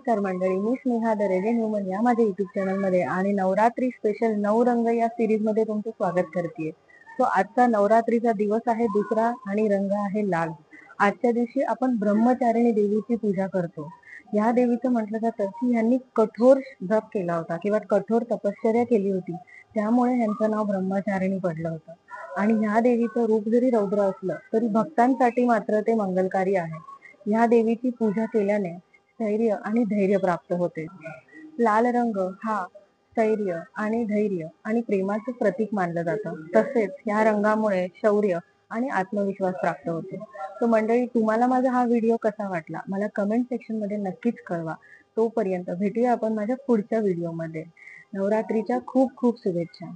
नमस्कार मंडळी, मी स्नेहा दरेजे न्यूमन या माझ्या युट्यूब चॅनलमध्ये आणि नवरात्री स्पेशल 9 रंग या सिरीज मध्ये तुमचं स्वागत करते। सो आजचा नवरात्रीचा दिवस आहे दुसरा आणि रंग आहे लाल। आजच्या दिवशी आपण ब्रह्मचारिणी देवीची पूजा करतो। या देवीचं म्हटलं जातं की यांनी कठोर जप केला होता किंवा कठोर तपश्चर्या केली होती, त्यामुळे यांचं नाव ब्रह्मचारिणी पडलं होतं। आणि ह्या देवीचं रूप जरी रौद्र असलं तरी भक्तांसाठी मात्र ते मंगलकारी आहे। ह्या देवीची पूजा केल्याने स्थैर्य आणि धैर्य प्राप्त होते। लाल रंग हा स्थैर्य आणि धैर्य आणि प्रेमाचं प्रतीक मानलं जातं। तसेच या रंगामुळे शौर्य आणि आत्मविश्वास प्राप्त होतो। तो मंडळी, तुम्हाला माझा हा व्हिडिओ कसा वाटला मला कमेंट सेक्शन मध्ये नक्कीच कळवा। तोपर्यंत भेटूया आपण माझ्या पुढच्या व्हिडिओमध्ये। नवरात्रीच्या खूप खूप शुभेच्छा।